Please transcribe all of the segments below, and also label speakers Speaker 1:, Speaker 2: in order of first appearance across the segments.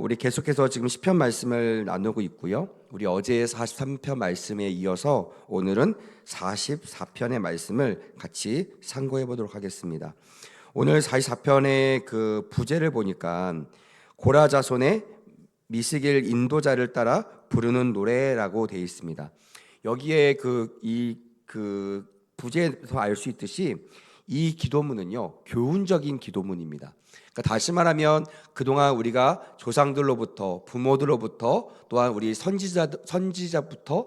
Speaker 1: 우리 계속해서 지금 시편 말씀을 나누고 있고요. 우리 어제의 43편 말씀에 이어서 오늘은 44편의 말씀을 같이 상고해 보도록 하겠습니다. 오늘 44편의 그 부제를 보니까 고라 자손의 미스길 인도자를 따라 부르는 노래라고 되어 있습니다. 여기에 그 부제에서 알 수 있듯이 이 기도문은요, 교훈적인 기도문입니다. 그러니까 다시 말하면 그동안 우리가 조상들로부터, 부모들로부터, 또한 우리 선지자부터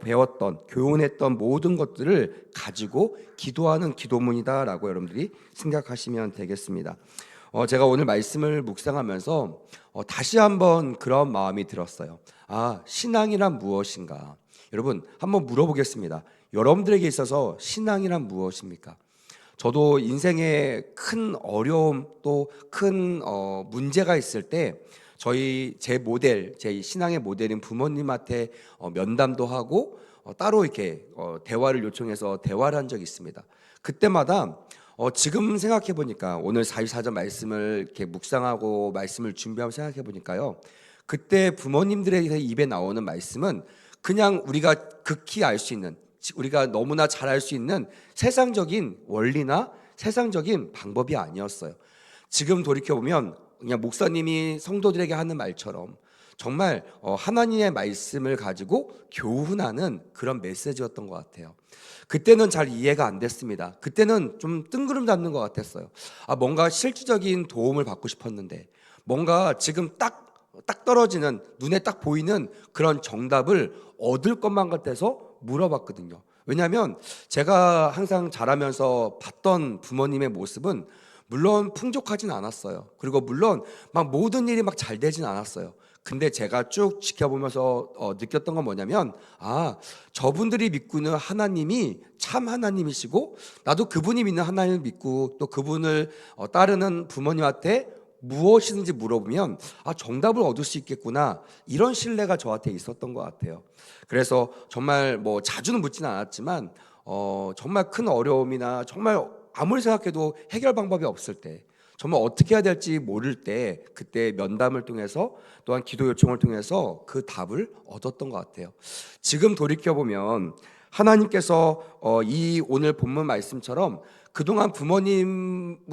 Speaker 1: 배웠던, 교훈했던 모든 것들을 가지고 기도하는 기도문이다라고 여러분들이 생각하시면 되겠습니다. 제가 오늘 말씀을 묵상하면서 다시 한번 그런 마음이 들었어요. 신앙이란 무엇인가? 여러분, 한번 물어보겠습니다. 여러분들에게 있어서 신앙이란 무엇입니까? 저도 인생에 큰 어려움 또 큰 문제가 있을 때 제 신앙의 모델인 부모님한테 면담도 하고 따로 이렇게 대화를 요청해서 대화를 한 적이 있습니다. 그때마다 지금 생각해 보니까 오늘 44절 말씀을 이렇게 묵상하고 말씀을 준비하고 생각해 보니까요, 그때 부모님들의 입에 나오는 말씀은 그냥 우리가 극히 알 수 있는, 우리가 너무나 잘 알 수 있는 세상적인 원리나 세상적인 방법이 아니었어요. 지금 돌이켜보면 그냥 목사님이 성도들에게 하는 말처럼 정말 하나님의 말씀을 가지고 교훈하는 그런 메시지였던 것 같아요. 그때는 잘 이해가 안 됐습니다. 그때는 좀 뜬구름 잡는 것 같았어요. 뭔가 실질적인 도움을 받고 싶었는데, 뭔가 지금 딱 떨어지는, 눈에 딱 보이는 그런 정답을 얻을 것만 같아서 물어봤거든요. 왜냐하면 제가 항상 자라면서 봤던 부모님의 모습은 물론 풍족하진 않았어요. 그리고 물론 막 모든 일이 막 잘 되진 않았어요. 근데 제가 쭉 지켜보면서 느꼈던 건 뭐냐면, 저분들이 믿고 있는 하나님이 참 하나님이시고, 나도 그분이 믿는 하나님을 믿고 또 그분을 따르는 부모님한테 무엇이든지 물어보면 정답을 얻을 수 있겠구나, 이런 신뢰가 저한테 있었던 것 같아요. 그래서 정말 뭐 자주는 묻지는 않았지만 정말 큰 어려움이나 정말 아무리 생각해도 해결 방법이 없을 때, 정말 어떻게 해야 될지 모를 때, 그때 면담을 통해서 또한 기도 요청을 통해서 그 답을 얻었던 것 같아요. 지금 돌이켜보면 하나님께서 이 오늘 본문 말씀처럼 그동안 부모님에게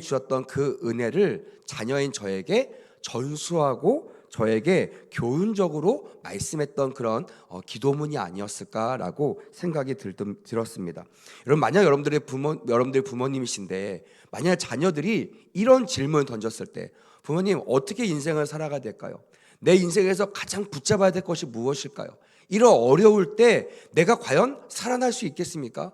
Speaker 1: 주셨던 그 은혜를 자녀인 저에게 전수하고 저에게 교훈적으로 말씀했던 그런 기도문이 아니었을까라고 생각이 들었습니다. 여러분, 만약 여러분들의 부모님이신데 만약 자녀들이 이런 질문을 던졌을 때, 부모님, 어떻게 인생을 살아가야 될까요? 내 인생에서 가장 붙잡아야 될 것이 무엇일까요? 이런 어려울 때 내가 과연 살아날 수 있겠습니까?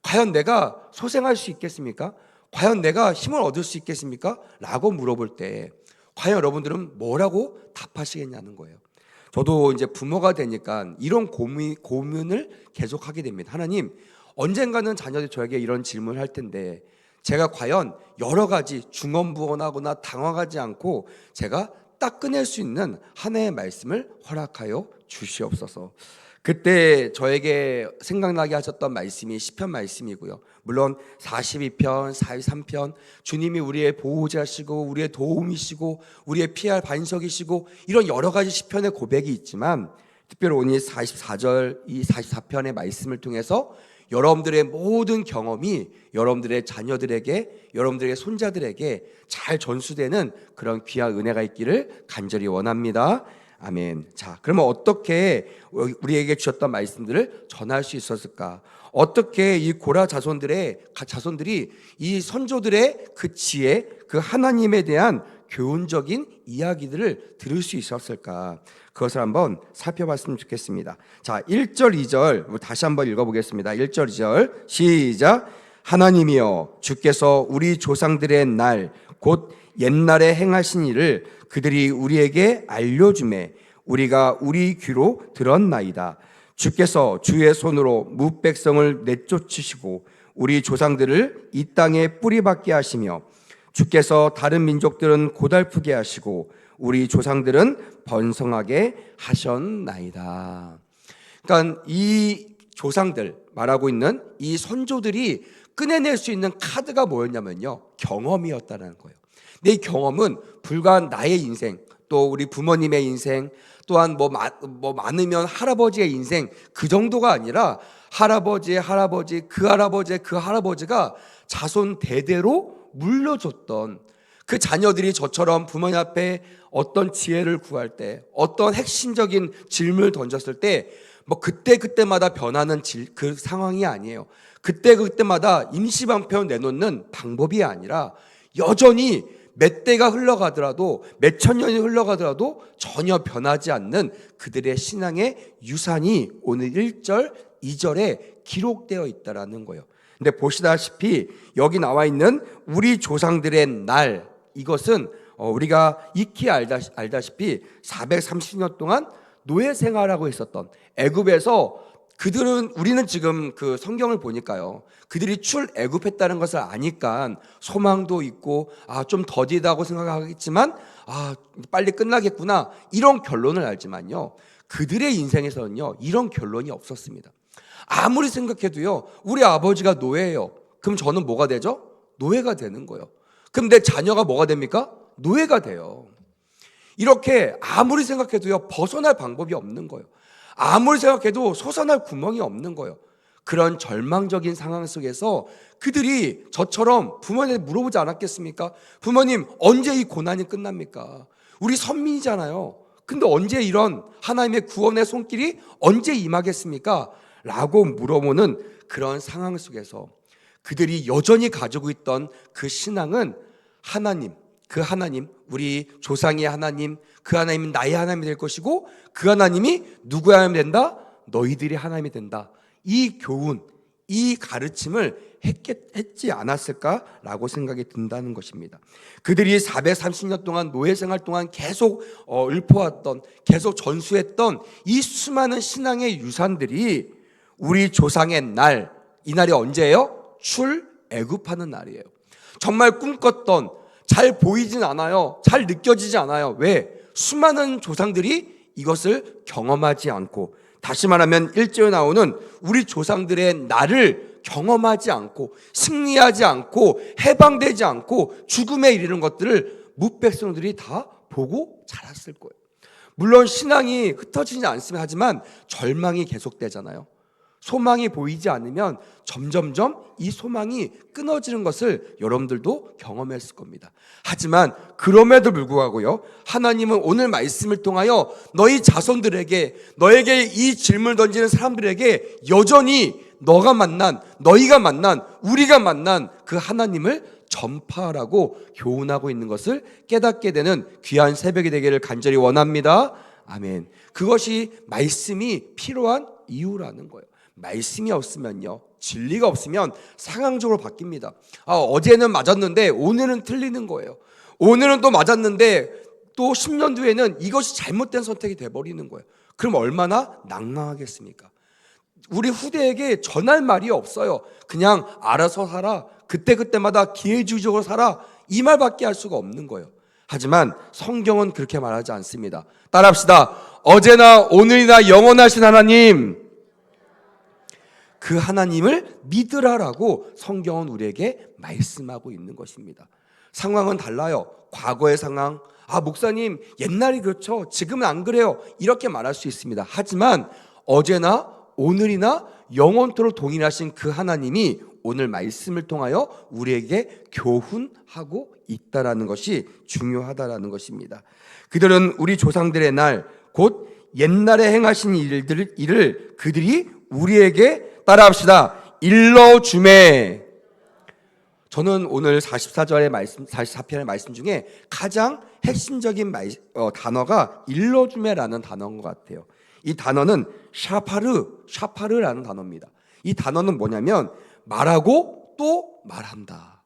Speaker 1: 과연 내가 소생할 수 있겠습니까? 과연 내가 힘을 얻을 수 있겠습니까? 라고 물어볼 때 과연 여러분들은 뭐라고 답하시겠냐는 거예요. 저도 이제 부모가 되니까 이런 고민을 계속하게 됩니다. 하나님, 언젠가는 자녀들이 저에게 이런 질문을 할 텐데 제가 과연 여러 가지 중언부언하거나 당황하지 않고 제가 딱 꺼낼 수 있는 하나의 말씀을 허락하여 주시옵소서. 그때 저에게 생각나게 하셨던 말씀이 시편 말씀이고요. 물론 42편, 43편, 주님이 우리의 보호자시고 우리의 도움이시고 우리의 피할 반석이시고 이런 여러 가지 시편의 고백이 있지만, 특별히 오늘 44절 이 44편의 말씀을 통해서 여러분들의 모든 경험이 여러분들의 자녀들에게, 여러분들의 손자들에게 잘 전수되는 그런 귀한 은혜가 있기를 간절히 원합니다. 아멘. 자, 그러면 어떻게 우리에게 주셨던 말씀들을 전할 수 있었을까? 어떻게 이 고라 자손들이 이 선조들의 그 지혜, 그 하나님에 대한 교훈적인 이야기들을 들을 수 있었을까? 그것을 한번 살펴봤으면 좋겠습니다. 자, 1절, 2절 다시 한번 읽어보겠습니다. 1절, 2절 시작. 하나님이여, 주께서 우리 조상들의 날 곧 옛날에 행하신 일을 그들이 우리에게 알려주매 우리가 우리 귀로 들었나이다. 주께서 주의 손으로 무백성을 내쫓으시고 우리 조상들을 이 땅에 뿌리박게 하시며 주께서 다른 민족들은 고달프게 하시고 우리 조상들은 번성하게 하셨나이다. 그러니까 이 조상들 말하고 있는 이 선조들이 꺼내낼 수 있는 카드가 뭐였냐면요, 경험이었다는 거예요. 내 경험은 불과 나의 인생, 또 우리 부모님의 인생, 또한 많으면 할아버지의 인생, 그 정도가 아니라 할아버지의 할아버지, 그 할아버지의 그 할아버지가 자손 대대로 물려줬던 그 자녀들이 저처럼 부모님 앞에 어떤 지혜를 구할 때, 어떤 핵심적인 질문을 던졌을 때 그때마다 변하는 그 상황이 아니에요. 그때마다 임시방편 내놓는 방법이 아니라 여전히 몇 대가 흘러가더라도, 몇 천 년이 흘러가더라도 전혀 변하지 않는 그들의 신앙의 유산이 오늘 1절, 2절에 기록되어 있다라는 거예요. 근데 보시다시피 여기 나와 있는 우리 조상들의 날, 이것은 우리가 익히 알다시피 430년 동안 노예 생활하고 있었던 애굽에서 우리는 지금 그 성경을 보니까요, 그들이 출애굽했다는 것을 아니까 소망도 있고 좀 더디다고 생각하겠지만 빨리 끝나겠구나 이런 결론을 알지만요, 그들의 인생에서는요 이런 결론이 없었습니다. 아무리 생각해도요, 우리 아버지가 노예예요. 그럼 저는 뭐가 되죠? 노예가 되는 거예요. 그럼 내 자녀가 뭐가 됩니까? 노예가 돼요. 이렇게 아무리 생각해도요 벗어날 방법이 없는 거예요. 아무리 생각해도 솟아날 구멍이 없는 거예요. 그런 절망적인 상황 속에서 그들이 저처럼 부모님한테 물어보지 않았겠습니까? 부모님, 언제 이 고난이 끝납니까? 우리 선민이잖아요. 근데 언제 이런 하나님의 구원의 손길이 언제 임하겠습니까? 라고 물어보는 그런 상황 속에서 그들이 여전히 가지고 있던 그 신앙은 하나님, 그 하나님, 우리 조상의 하나님, 그 하나님은 나의 하나님이 될 것이고 그 하나님이 누구의 하나님이 된다? 너희들이 하나님이 된다. 이 교훈, 이 가르침을 했지 않았을까라고 생각이 든다는 것입니다. 그들이 430년 동안 노예 생활 동안 계속 읊어왔던, 계속 전수했던 이 수많은 신앙의 유산들이 우리 조상의 날, 이 날이 언제예요? 출애굽하는 날이에요. 정말 꿈꿨던, 잘 보이진 않아요. 잘 느껴지지 않아요. 왜? 수많은 조상들이 이것을 경험하지 않고, 다시 말하면 1절에 나오는 우리 조상들의 날을 경험하지 않고, 승리하지 않고, 해방되지 않고 죽음에 이르는 것들을 뭇백성들이 다 보고 자랐을 거예요. 물론 신앙이 흩어지지 않으면 하지만 절망이 계속되잖아요. 소망이 보이지 않으면 점점점 이 소망이 끊어지는 것을 여러분들도 경험했을 겁니다. 하지만 그럼에도 불구하고요, 하나님은 오늘 말씀을 통하여 너희 자손들에게, 너에게 이 질문을 던지는 사람들에게 여전히 너희가 만난, 우리가 만난 그 하나님을 전파하라고 교훈하고 있는 것을 깨닫게 되는 귀한 새벽이 되기를 간절히 원합니다. 아멘. 그것이 말씀이 필요한 이유라는 거예요. 말씀이 없으면요, 진리가 없으면 상황적으로 바뀝니다. 어제는 맞았는데 오늘은 틀리는 거예요. 오늘은 또 맞았는데 또 10년 뒤에는 이것이 잘못된 선택이 돼버리는 거예요. 그럼 얼마나 낭망하겠습니까? 우리 후대에게 전할 말이 없어요. 그냥 알아서 살아, 그때마다 기회주의적으로 살아, 이 말밖에 할 수가 없는 거예요. 하지만 성경은 그렇게 말하지 않습니다. 따라합시다. 어제나 오늘이나 영원하신 하나님, 그 하나님을 믿으라라고 성경은 우리에게 말씀하고 있는 것입니다. 상황은 달라요. 과거의 상황, 목사님 옛날이 그렇죠, 지금은 안 그래요, 이렇게 말할 수 있습니다. 하지만 어제나 오늘이나 영원토록 동일하신 그 하나님이 오늘 말씀을 통하여 우리에게 교훈하고 있다라는 것이 중요하다라는 것입니다. 그들은 우리 조상들의 날, 곧 옛날에 행하신 일을 그들이 우리에게, 따라합시다, 일러주매. 저는 오늘 44절의 말씀, 44편의 말씀 중에 가장 핵심적인 단어가 일러주매라는 단어인 것 같아요. 이 단어는 샤파르라는 단어입니다. 이 단어는 뭐냐면 말하고 또 말한다.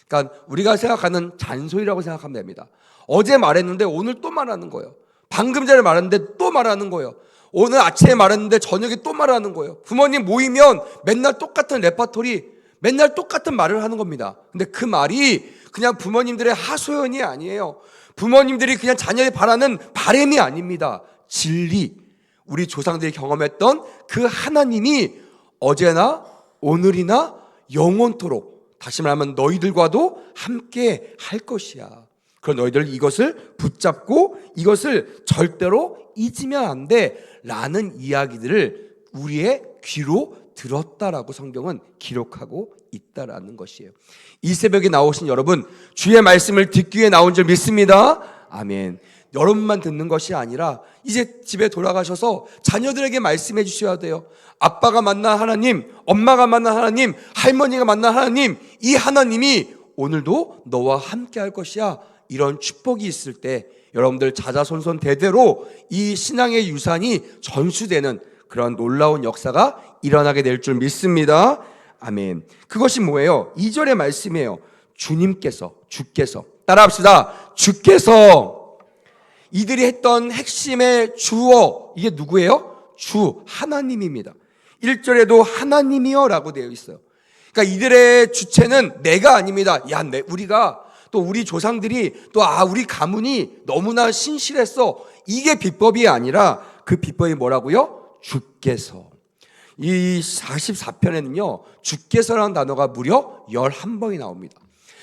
Speaker 1: 그러니까 우리가 생각하는 잔소리라고 생각하면 됩니다. 어제 말했는데 오늘 또 말하는 거예요. 방금 전에 말했는데 또 말하는 거예요. 오늘 아침에 말했는데 저녁에 또 말하는 거예요. 부모님 모이면 맨날 똑같은 레퍼토리, 맨날 똑같은 말을 하는 겁니다. 근데 그 말이 그냥 부모님들의 하소연이 아니에요. 부모님들이 그냥 자녀의 바라는 바람이 아닙니다. 진리, 우리 조상들이 경험했던 그 하나님이 어제나 오늘이나 영원토록, 다시 말하면 너희들과도 함께 할 것이야. 그럼 너희들 이것을 붙잡고 이것을 절대로 잊으면 안 돼 라는 이야기들을 우리의 귀로 들었다라고 성경은 기록하고 있다라는 것이에요. 이 새벽에 나오신 여러분, 주의 말씀을 듣기 위해 나온 줄 믿습니다. 아멘. 여러분만 듣는 것이 아니라 이제 집에 돌아가셔서 자녀들에게 말씀해 주셔야 돼요. 아빠가 만난 하나님, 엄마가 만난 하나님, 할머니가 만난 하나님, 이 하나님이 오늘도 너와 함께 할 것이야. 이런 축복이 있을 때 여러분들 자자손손 대대로 이 신앙의 유산이 전수되는 그런 놀라운 역사가 일어나게 될 줄 믿습니다. 아멘. 그것이 뭐예요? 2절의 말씀이에요. 주께서 따라합시다. 주께서. 이들이 했던 핵심의 주어, 이게 누구예요? 주 하나님입니다. 1절에도 하나님이여 라고 되어 있어요. 그러니까 이들의 주체는 내가 아닙니다. 우리가 또 우리 조상들이 또 우리 가문이 너무나 신실했어. 이게 비법이 아니라 그 비법이 뭐라고요? 주께서. 이 44편에는요 주께서라는 단어가 무려 11번이 나옵니다.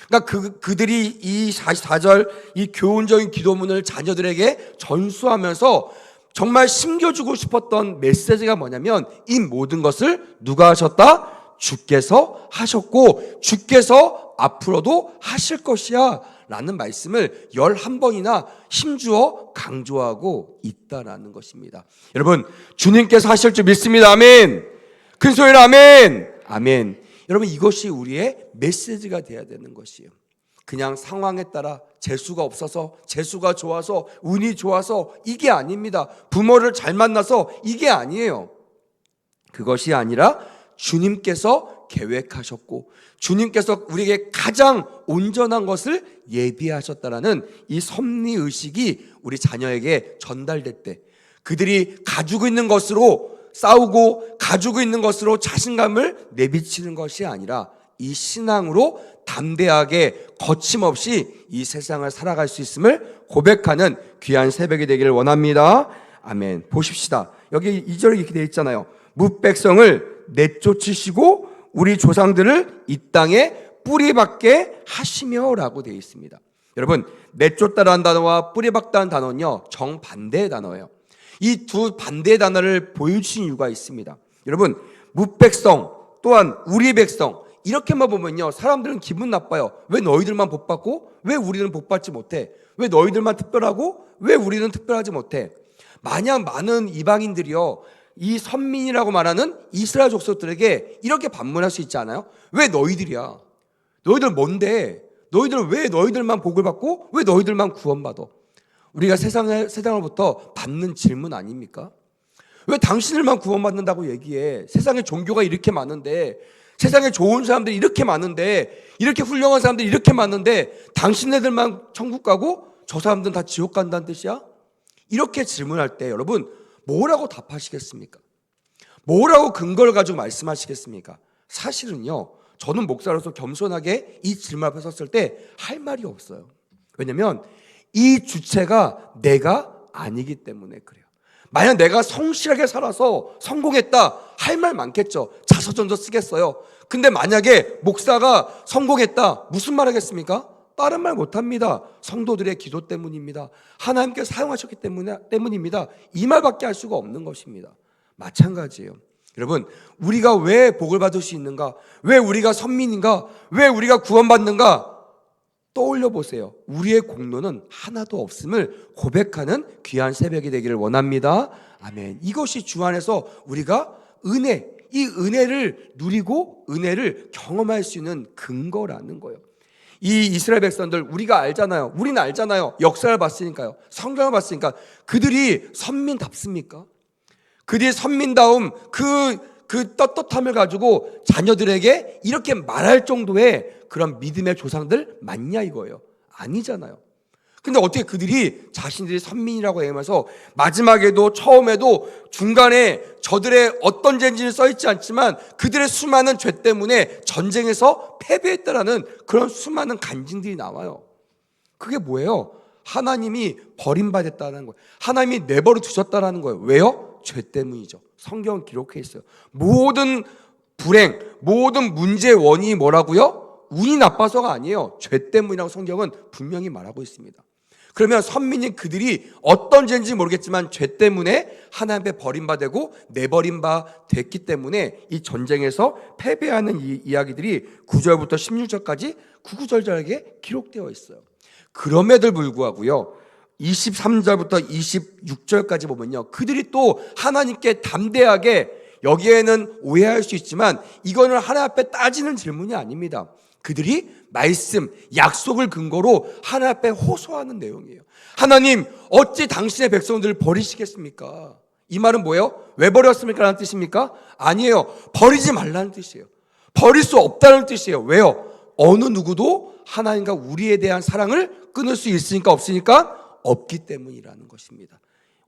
Speaker 1: 그러니까 그들이 이 44절 이 교훈적인 기도문을 자녀들에게 전수하면서 정말 심겨주고 싶었던 메시지가 뭐냐면 이 모든 것을 누가 하셨다? 주께서 하셨고 주께서 앞으로도 하실 것이야 라는 말씀을 11번이나 힘주어 강조하고 있다라는 것입니다. 여러분, 주님께서 하실 줄 믿습니다. 아멘. 큰 소리로 아멘. 아멘. 여러분, 이것이 우리의 메시지가 돼야 되는 것이에요. 그냥 상황에 따라 재수가 없어서, 재수가 좋아서, 운이 좋아서 이게 아닙니다. 부모를 잘 만나서 이게 아니에요. 그것이 아니라 주님께서 계획하셨고 주님께서 우리에게 가장 온전한 것을 예비하셨다라는 이 섭리의식이 우리 자녀에게 전달될 때 그들이 가지고 있는 것으로 싸우고 가지고 있는 것으로 자신감을 내비치는 것이 아니라 이 신앙으로 담대하게 거침없이 이 세상을 살아갈 수 있음을 고백하는 귀한 새벽이 되기를 원합니다. 아멘. 보십시다. 여기 2절에 이렇게 되어 있잖아요. 뭇백성을 내쫓으시고 우리 조상들을 이 땅에 뿌리박게 하시며 라고 되어 있습니다. 여러분, 내쫓다라는 단어와 뿌리박다는 단어는요 정반대의 단어예요. 이 두 반대의 단어를 보여주신 이유가 있습니다. 여러분, 뭇백성 또한 우리 백성 이렇게만 보면요 사람들은 기분 나빠요. 왜 너희들만 복받고 왜 우리는 복받지 못해? 왜 너희들만 특별하고 왜 우리는 특별하지 못해? 마냥 많은 이방인들이요 이 선민이라고 말하는 이스라엘 족속들에게 이렇게 반문할 수 있지 않아요? 왜 너희들이야? 너희들 뭔데? 너희들 왜 너희들만 복을 받고 왜 너희들만 구원받아? 우리가 세상으로부터 받는 질문 아닙니까? 왜 당신들만 구원받는다고 얘기해? 세상에 종교가 이렇게 많은데, 세상에 좋은 사람들이 이렇게 많은데, 이렇게 훌륭한 사람들이 이렇게 많은데 당신네들만 천국 가고 저 사람들은 다 지옥 간다는 뜻이야? 이렇게 질문할 때 여러분 뭐라고 답하시겠습니까? 뭐라고 근거를 가지고 말씀하시겠습니까? 사실은요 저는 목사로서 겸손하게 이 질문 앞에 섰을 때 할 말이 없어요. 왜냐하면 이 주체가 내가 아니기 때문에 그래요. 만약 내가 성실하게 살아서 성공했다 할 말 많겠죠. 자서전도 쓰겠어요. 근데 만약에 목사가 성공했다 무슨 말 하겠습니까? 다른 말 못합니다. 성도들의 기도 때문입니다. 하나님께서 사용하셨기 때문입니다. 이 말밖에 할 수가 없는 것입니다. 마찬가지예요. 여러분, 우리가 왜 복을 받을 수 있는가? 왜 우리가 선민인가? 왜 우리가 구원받는가? 떠올려 보세요. 우리의 공로는 하나도 없음을 고백하는 귀한 새벽이 되기를 원합니다. 아멘. 이것이 주 안에서 우리가 이 은혜를 누리고 은혜를 경험할 수 있는 근거라는 거예요. 이 이스라엘 백성들 우리가 알잖아요. 우리는 알잖아요. 역사를 봤으니까요. 성경을 봤으니까 그들이 선민답습니까? 그들이 선민다움 그 떳떳함을 가지고 자녀들에게 이렇게 말할 정도의 그런 믿음의 조상들 맞냐 이거예요. 아니잖아요. 근데 어떻게 그들이 자신들이 선민이라고 얘기하면서 마지막에도 처음에도 중간에 저들의 어떤 죄인지는 써있지 않지만 그들의 수많은 죄 때문에 전쟁에서 패배했다라는 그런 수많은 간증들이 나와요. 그게 뭐예요? 하나님이 버림받았다는 거예요. 하나님이 내버려 두셨다는 거예요. 왜요? 죄 때문이죠. 성경은 기록해 있어요. 모든 불행, 모든 문제의 원인이 뭐라고요? 운이 나빠서가 아니에요. 죄 때문이라고 성경은 분명히 말하고 있습니다. 그러면 선민인 그들이 어떤 죄인지 모르겠지만 죄 때문에 하나님 앞에 버림받고 내버림 바 됐기 때문에 이 전쟁에서 패배하는 이 이야기들이 9절부터 16절까지 구구절절하게 기록되어 있어요. 그럼에도 불구하고요, 23절부터 26절까지 보면요, 그들이 또 하나님께 담대하게, 여기에는 오해할 수 있지만 이거는 하나님 앞에 따지는 질문이 아닙니다. 그들이 말씀, 약속을 근거로 하나님 앞에 호소하는 내용이에요. 하나님, 어찌 당신의 백성들을 버리시겠습니까? 이 말은 뭐예요? 왜 버렸습니까? 라는 뜻입니까? 아니에요. 버리지 말라는 뜻이에요. 버릴 수 없다는 뜻이에요. 왜요? 어느 누구도 하나님과 우리에 대한 사랑을 끊을 수 있으니까 없으니까? 없기 때문이라는 것입니다.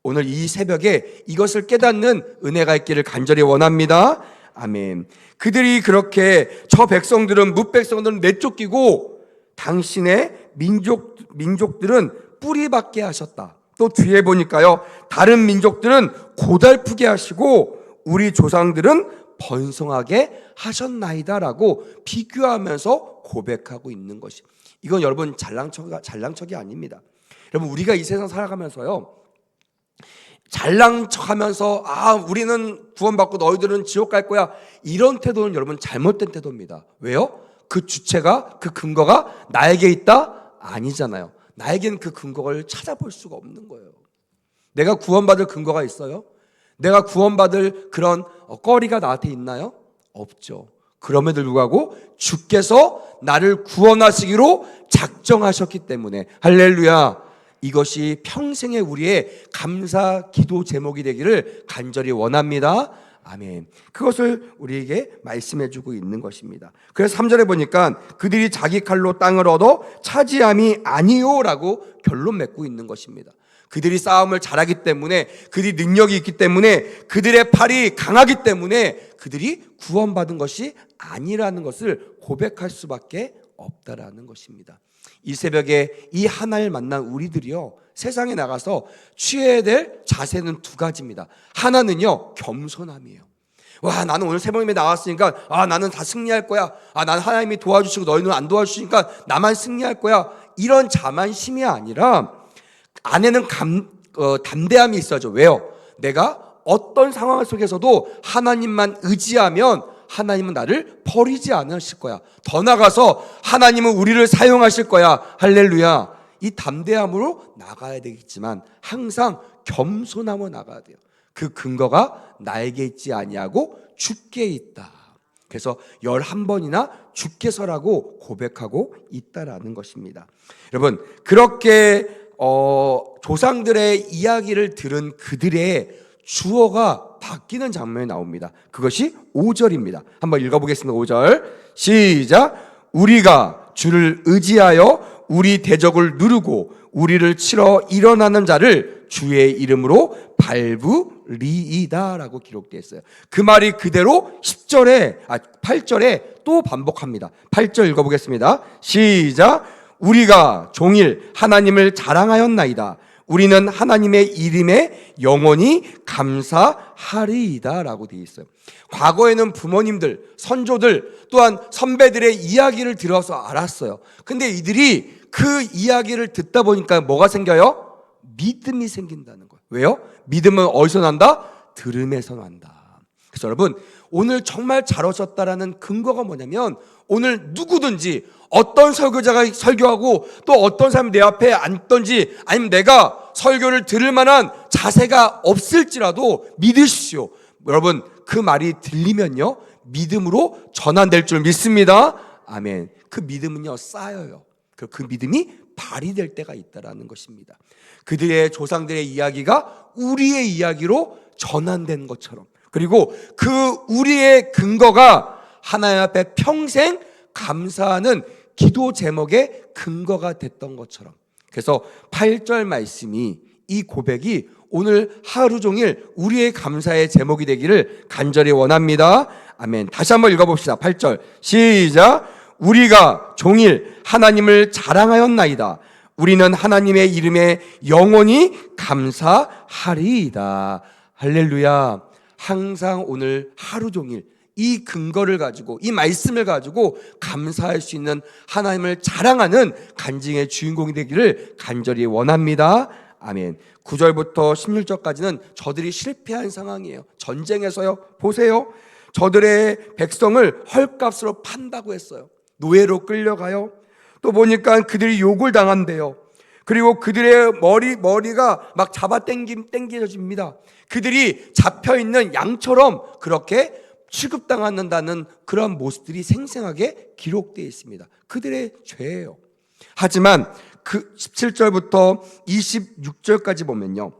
Speaker 1: 오늘 이 새벽에 이것을 깨닫는 은혜가 있기를 간절히 원합니다. 아멘. 그들이 그렇게 저 백성들은, 뭇백성들은 내쫓기고 당신의 민족들은 뿌리박게 하셨다. 또 뒤에 보니까요, 다른 민족들은 고달프게 하시고 우리 조상들은 번성하게 하셨나이다라고 비교하면서 고백하고 있는 것이, 이건 여러분 잘난 척이 아닙니다. 여러분, 우리가 이 세상 살아가면서요, 잘난 척하면서 우리는 구원받고 너희들은 지옥 갈 거야, 이런 태도는 여러분 잘못된 태도입니다. 왜요? 그 주체가, 그 근거가 나에게 있다? 아니잖아요. 나에겐 그 근거를 찾아볼 수가 없는 거예요. 내가 구원받을 근거가 있어요? 내가 구원받을 그런 거리가 나한테 있나요? 없죠. 그럼에도 불구하고 주께서 나를 구원하시기로 작정하셨기 때문에, 할렐루야, 이것이 평생의 우리의 감사 기도 제목이 되기를 간절히 원합니다. 아멘. 그것을 우리에게 말씀해 주고 있는 것입니다. 그래서 3절에 보니까 그들이 자기 칼로 땅을 얻어 차지함이 아니요라고 결론 맺고 있는 것입니다. 그들이 싸움을 잘하기 때문에, 그들이 능력이 있기 때문에, 그들의 팔이 강하기 때문에 그들이 구원받은 것이 아니라는 것을 고백할 수밖에 없다라는 것입니다. 이 새벽에 이 하나를 만난 우리들이요, 세상에 나가서 취해야 될 자세는 두 가지입니다. 하나는요, 겸손함이에요. 와, 나는 오늘 새벽에 나왔으니까 나는 다 승리할 거야. 나는 하나님이 도와주시고 너희는 안 도와주시니까 나만 승리할 거야. 이런 자만심이 아니라 안에는 담대함이 있어야죠. 왜요? 내가 어떤 상황 속에서도 하나님만 의지하면 하나님은 나를 버리지 않으실 거야. 더 나아가서 하나님은 우리를 사용하실 거야. 할렐루야. 이 담대함으로 나가야 되겠지만 항상 겸손함으로 나가야 돼요. 그 근거가 나에게 있지 아니하고 주께 있다. 그래서 11번이나 주께서라고 고백하고 있다라는 것입니다. 여러분, 그렇게 조상들의 이야기를 들은 그들의 주어가 바뀌는 장면이 나옵니다. 그것이 5절입니다. 한번 읽어보겠습니다. 5절 시작. 우리가 주를 의지하여 우리 대적을 누르고 우리를 치러 일어나는 자를 주의 이름으로 밟으리이다 라고 기록되어 있어요. 그 말이 그대로 8절에 또 반복합니다. 8절 읽어보겠습니다. 시작. 우리가 종일 하나님을 자랑하였나이다. 우리는 하나님의 이름에 영원히 감사하리이다 라고 되어 있어요. 과거에는 부모님들, 선조들, 또한 선배들의 이야기를 들어서 알았어요. 근데 이들이 그 이야기를 듣다 보니까 뭐가 생겨요? 믿음이 생긴다는 거예요. 왜요? 믿음은 어디서 난다? 들음에서 난다. 그래서 여러분, 오늘 정말 잘 오셨다라는 근거가 뭐냐면, 오늘 누구든지 어떤 설교자가 설교하고 또 어떤 사람이 내 앞에 앉든지, 아니면 내가 설교를 들을 만한 자세가 없을지라도 믿으십시오. 여러분, 그 말이 들리면요, 믿음으로 전환될 줄 믿습니다. 아멘. 그 믿음은요, 쌓여요. 그 믿음이 발휘될 때가 있다라는 것입니다. 그들의 조상들의 이야기가 우리의 이야기로 전환된 것처럼, 그리고 그 우리의 근거가 하나님 앞에 평생 감사하는 기도 제목의 근거가 됐던 것처럼, 그래서 8절 말씀이, 이 고백이 오늘 하루 종일 우리의 감사의 제목이 되기를 간절히 원합니다. 아멘. 다시 한번 읽어봅시다. 8절 시작. 우리가 종일 하나님을 자랑하였나이다. 우리는 하나님의 이름에 영원히 감사하리이다. 할렐루야. 항상 오늘 하루 종일 이 근거를 가지고, 이 말씀을 가지고 감사할 수 있는 하나님을 자랑하는 간증의 주인공이 되기를 간절히 원합니다. 아멘. 9절부터 16절까지는 저들이 실패한 상황이에요. 전쟁에서요. 보세요. 저들의 백성을 헐값으로 판다고 했어요. 노예로 끌려가요. 또 보니까 그들이 욕을 당한대요. 그리고 그들의 머리가 막 당겨집니다. 그들이 잡혀있는 양처럼 그렇게 취급당한다는 그런 모습들이 생생하게 기록되어 있습니다. 그들의 죄예요. 하지만 그 17절부터 26절까지 보면요,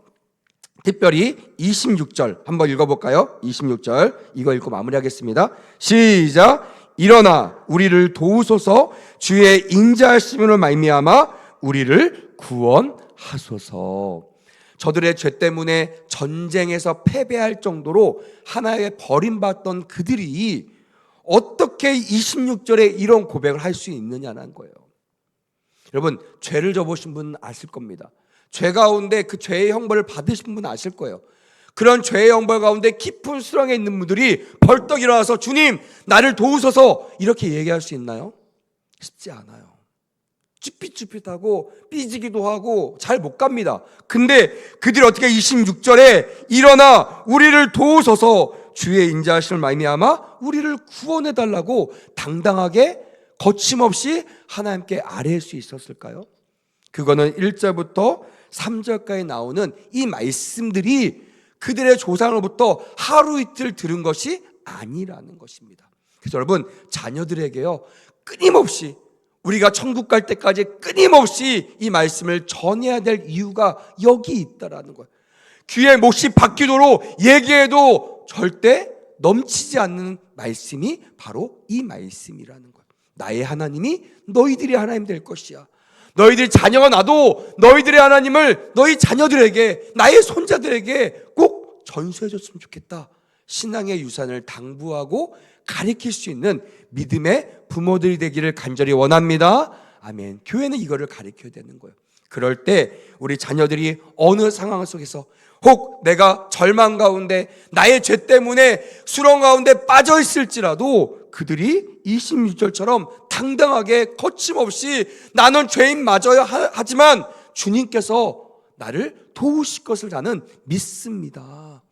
Speaker 1: 특별히 26절 한번 읽어볼까요? 26절 이거 읽고 마무리하겠습니다. 시작. 일어나 우리를 도우소서. 주의 인자하심으로 말미암아 우리를 구원하소서. 저들의 죄 때문에 전쟁에서 패배할 정도로 하나의 버림받던 그들이 어떻게 26절에 이런 고백을 할 수 있느냐는 거예요. 여러분, 죄를 져보신 분은 아실 겁니다. 죄 가운데 그 죄의 형벌을 받으신 분은 아실 거예요. 그런 죄의 형벌 가운데 깊은 수렁에 있는 분들이 벌떡 일어나서 주님 나를 도우소서 이렇게 얘기할 수 있나요? 쉽지 않아요. 쭈삣쭈삣하고 삐지기도 하고 잘 못 갑니다. 근데 그들이 어떻게 26절에 일어나 우리를 도우소서 주의 인자하심을 말미암아 우리를 구원해달라고 당당하게 거침없이 하나님께 아뢰일 수 있었을까요? 그거는 1절부터 3절까지 나오는 이 말씀들이 그들의 조상으로부터 하루 이틀 들은 것이 아니라는 것입니다. 그래서 여러분, 자녀들에게요, 끊임없이 우리가 천국 갈 때까지 끊임없이 이 말씀을 전해야 될 이유가 여기 있다라는 거예요. 귀에 못이 박히도록 얘기해도 절대 넘치지 않는 말씀이 바로 이 말씀이라는 거예요. 나의 하나님이 너희들의 하나님 될 것이야. 너희들 자녀가 나도 너희들의 하나님을 너희 자녀들에게, 나의 손자들에게 꼭 전수해줬으면 좋겠다. 신앙의 유산을 당부하고 가르칠 수 있는 믿음의 부모들이 되기를 간절히 원합니다. 아멘. 교회는 이거를 가르쳐야 되는 거예요. 그럴 때 우리 자녀들이 어느 상황 속에서 혹 내가 절망 가운데 나의 죄 때문에 수렁 가운데 빠져 있을지라도 그들이 26절처럼 당당하게 거침없이 나는 죄인 맞아야 하지만 주님께서 나를 도우실 것을 나는 믿습니다.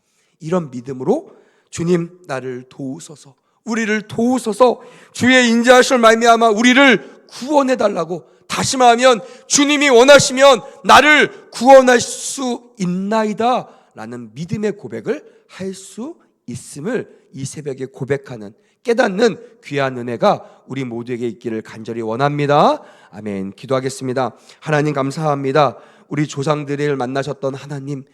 Speaker 1: 이런 믿음으로 주님 나를 도우소서, 우리를 도우소서, 주의 인자하심을 말미암아 우리를 구원해 달라고, 다시 말하면 주님이 원하시면 나를 구원할 수 있나이다 라는 믿음의 고백을 할 수 있음을 이 새벽에 고백하는, 깨닫는 귀한 은혜가 우리 모두에게 있기를 간절히 원합니다. 아멘. 기도하겠습니다. 하나님 감사합니다. 우리 조상들을 만나셨던 하나님,